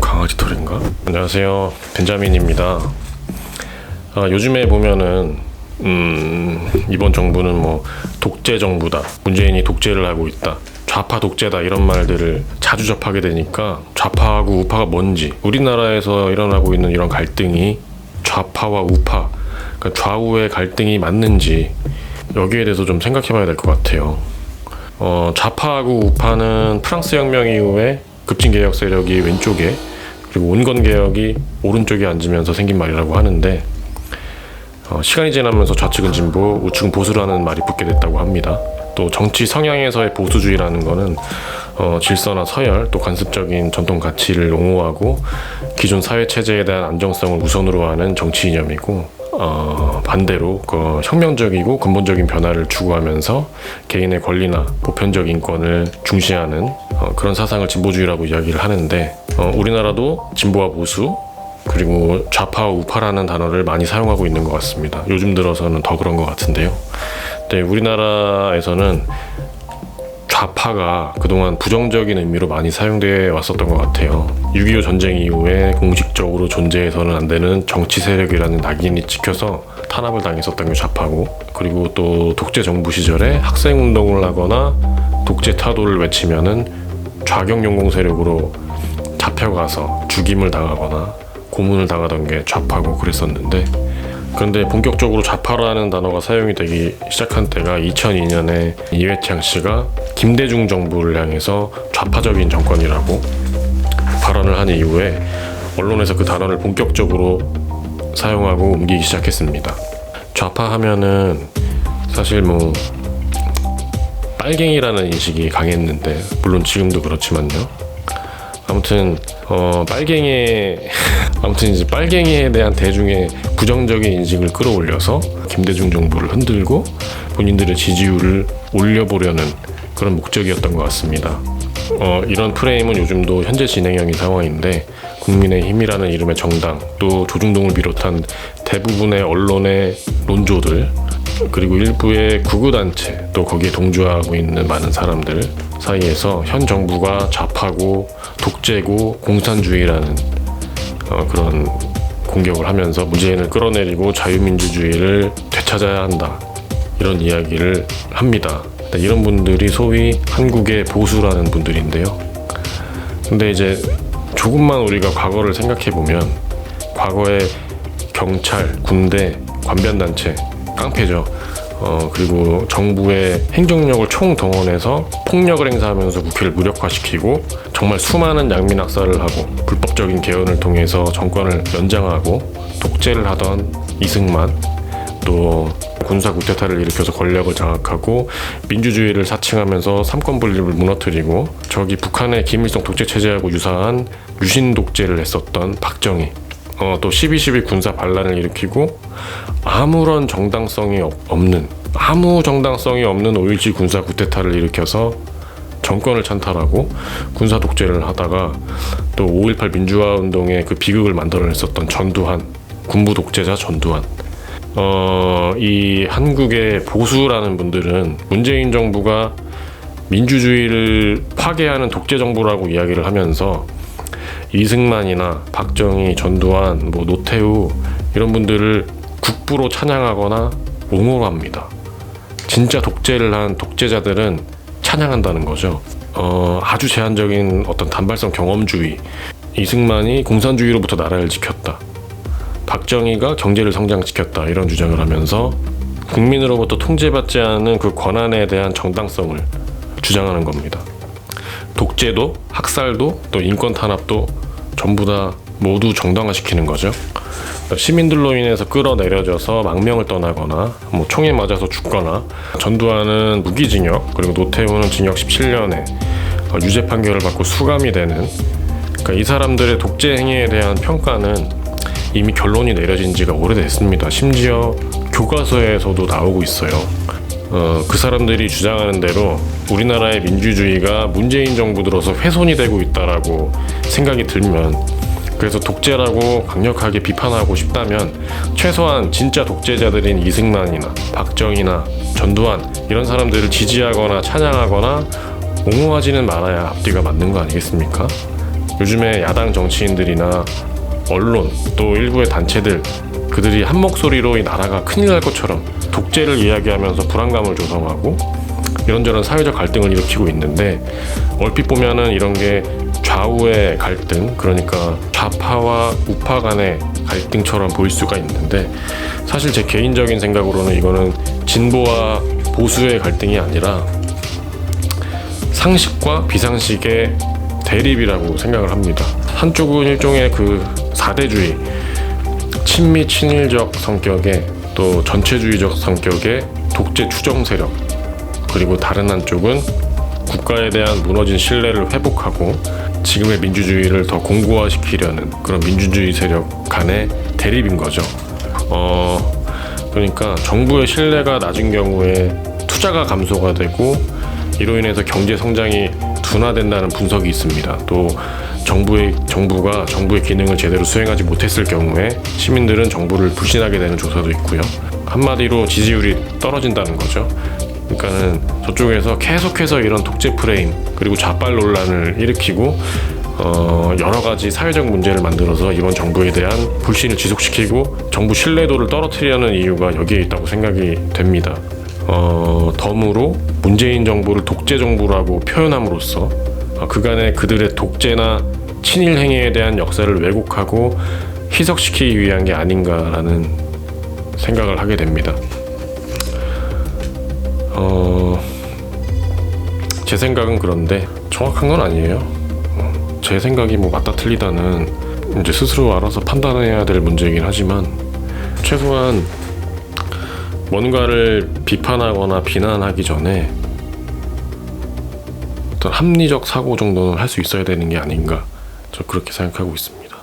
강아지 털인가? 안녕하세요, 벤자민입니다. 요즘에 보면은 이번 정부는 뭐 독재 정부다, 문재인이 독재를 하고 있다, 좌파 독재다, 이런 말들을 자주 접하게 되니까 좌파하고 우파가 뭔지, 우리나라에서 일어나고 있는 이런 갈등이 좌파와 우파, 그러니까 좌우의 갈등이 맞는지, 여기에 대해서 좀 생각해 봐야 될 것 같아요. 좌파하고 우파는 프랑스 혁명 이후에 급진개혁 세력이 왼쪽에, 그리고 온건개혁이 오른쪽에 앉으면서 생긴 말이라고 하는데, 시간이 지나면서 좌측은 진보, 우측은 보수라는 말이 붙게 됐다고 합니다. 또 정치 성향에서의 보수주의라는 거는 질서나 서열, 또 관습적인 전통 가치를 옹호하고 기존 사회 체제에 대한 안정성을 우선으로 하는 정치 이념이고, 반대로 혁명적이고 근본적인 변화를 추구하면서 개인의 권리나 보편적 인권을 중시하는 그런 사상을 진보주의라고 이야기를 하는데, 우리나라도 진보와 보수, 그리고 좌파와 우파라는 단어를 많이 사용하고 있는 것 같습니다. 요즘 들어서는 더 그런 것 같은데요. 네, 우리나라에서는 좌파가 그동안 부정적인 의미로 많이 사용되어 왔었던 것 같아요. 6.25 전쟁 이후에 공식적으로 존재해서는 안 되는 정치 세력이라는 낙인이 찍혀서 탄압을 당했었던 게 좌파고, 그리고 또 독재 정부 시절에 학생 운동을 하거나 독재 타도를 외치면은 좌경용공 세력으로 잡혀가서 죽임을 당하거나 고문을 당하던 게 좌파고 그랬었는데, 그런데 본격적으로 좌파라는 단어가 사용이 되기 시작한 때가 2002년에 이회창 씨가 김대중 정부를 향해서 좌파적인 정권이라고 발언을 한 이후에 언론에서 그 단어를 본격적으로 사용하고 옮기기 시작했습니다. 좌파 하면은 사실 뭐 빨갱이라는 인식이 강했는데, 물론 지금도 그렇지만요. 아무튼 이제 빨갱이에 대한 대중의 부정적인 인식을 끌어올려서 김대중 정부를 흔들고 본인들의 지지율을 올려보려는 그런 목적이었던 것 같습니다. 이런 프레임은 요즘도 현재 진행형인 상황인데, 국민의힘이라는 이름의 정당, 또 조중동을 비롯한 대부분의 언론의 논조들, 그리고 일부의 구구단체, 또 거기에 동조하고 있는 많은 사람들 사이에서 현 정부가 좌파고 독재고 공산주의라는 그런 공격을 하면서 문재인을 끌어내리고 자유민주주의를 되찾아야 한다, 이런 이야기를 합니다. 이런 분들이 소위 한국의 보수라는 분들인데요. 근데 이제 조금만 우리가 과거를 생각해보면, 과거에 경찰, 군대, 관변단체, 깡패죠. 그리고 정부의 행정력을 총동원해서 폭력을 행사하면서 국회를 무력화시키고 정말 수많은 양민학살을 하고 불법적인 개헌을 통해서 정권을 연장하고 독재를 하던 이승만, 또 군사 쿠데타를 일으켜서 권력을 장악하고 민주주의를 사칭하면서 삼권 분립을 무너뜨리고 저기 북한의 김일성 독재 체제하고 유사한 유신 독재를 했었던 박정희, 또 12.12 군사 반란을 일으키고 아무 정당성이 없는 5.17 군사 쿠데타를 일으켜서 정권을 찬탈하고 군사 독재를 하다가 또 5.18 민주화 운동의 그 비극을 만들어냈었던 전두환, 군부 독재자 전두환. 이 한국의 보수라는 분들은 문재인 정부가 민주주의를 파괴하는 독재 정부라고 이야기를 하면서 이승만이나 박정희, 전두환, 노태우 이런 분들을 국부로 찬양하거나 옹호합니다. 진짜 독재를 한 독재자들은 찬양한다는 거죠. 아주 제한적인 어떤 단발성 경험주의, 이승만이 공산주의로부터 나라를 지켰다, 박정희가 경제를 성장시켰다, 이런 주장을 하면서 국민으로부터 통제받지 않은 그 권한에 대한 정당성을 주장하는 겁니다. 독재도, 학살도, 또 인권 탄압도 전부 다 모두 정당화시키는 거죠. 시민들로 인해서 끌어내려져서 망명을 떠나거나 총에 맞아서 죽거나, 전두환은 무기징역, 그리고 노태우는 징역 17년에 유죄 판결을 받고 수감이 되는, 그러니까 이 사람들의 독재 행위에 대한 평가는 이미 결론이 내려진 지가 오래됐습니다. 심지어 교과서에서도 나오고 있어요. 그 사람들이 주장하는 대로 우리나라의 민주주의가 문재인 정부 들어서 훼손이 되고 있다라고 생각이 들면, 그래서 독재라고 강력하게 비판하고 싶다면 최소한 진짜 독재자들인 이승만이나 박정희나 전두환 이런 사람들을 지지하거나 찬양하거나 옹호하지는 말아야 앞뒤가 맞는 거 아니겠습니까? 요즘에 야당 정치인들이나 언론 또 일부의 단체들 그들이 한 목소리로 이 나라가 큰일 날 것처럼 독재를 이야기하면서 불안감을 조성하고 이런저런 사회적 갈등을 일으키고 있는데 얼핏 보면은 이런 게 좌우의 갈등, 그러니까 좌파와 우파 간의 갈등처럼 보일 수가 있는데 사실 제 개인적인 생각으로는 이거는 진보와 보수의 갈등이 아니라 상식과 비상식의 대립이라고 생각을 합니다. 한쪽은 일종의 그 사대주의, 친미 친일적 성격의 또 전체주의적 성격의 독재 추종 세력, 그리고 다른 한쪽은 국가에 대한 무너진 신뢰를 회복하고 지금의 민주주의를 더 공고화시키려는 그런 민주주의 세력 간의 대립인 거죠. 그러니까 정부의 신뢰가 낮은 경우에 투자가 감소가 되고 이로 인해서 경제 성장이 둔화된다는 분석이 있습니다. 또 정부가 정부의 기능을 제대로 수행하지 못했을 경우에 시민들은 정부를 불신하게 되는 조사도 있고요. 한마디로 지지율이 떨어진다는 거죠. 그러니까는 저쪽에서 계속해서 이런 독재 프레임 그리고 좌빨 논란을 일으키고 여러 가지 사회적 문제를 만들어서 이번 정부에 대한 불신을 지속시키고 정부 신뢰도를 떨어뜨리려는 이유가 여기에 있다고 생각이 됩니다. 덤으로 문재인 정부를 독재 정부라고 표현함으로써 그간의 그들의 독재나 친일 행위에 대한 역사를 왜곡하고 희석시키기 위한 게 아닌가라는 생각을 하게 됩니다. 제 생각은 그런데 정확한 건 아니에요. 제 생각이 뭐 맞다 틀리다는 이제 스스로 알아서 판단해야 될 문제이긴 하지만 최소한 뭔가를 비판하거나 비난하기 전에 어떤 합리적 사고 정도는 할 수 있어야 되는 게 아닌가, 저 그렇게 생각하고 있습니다.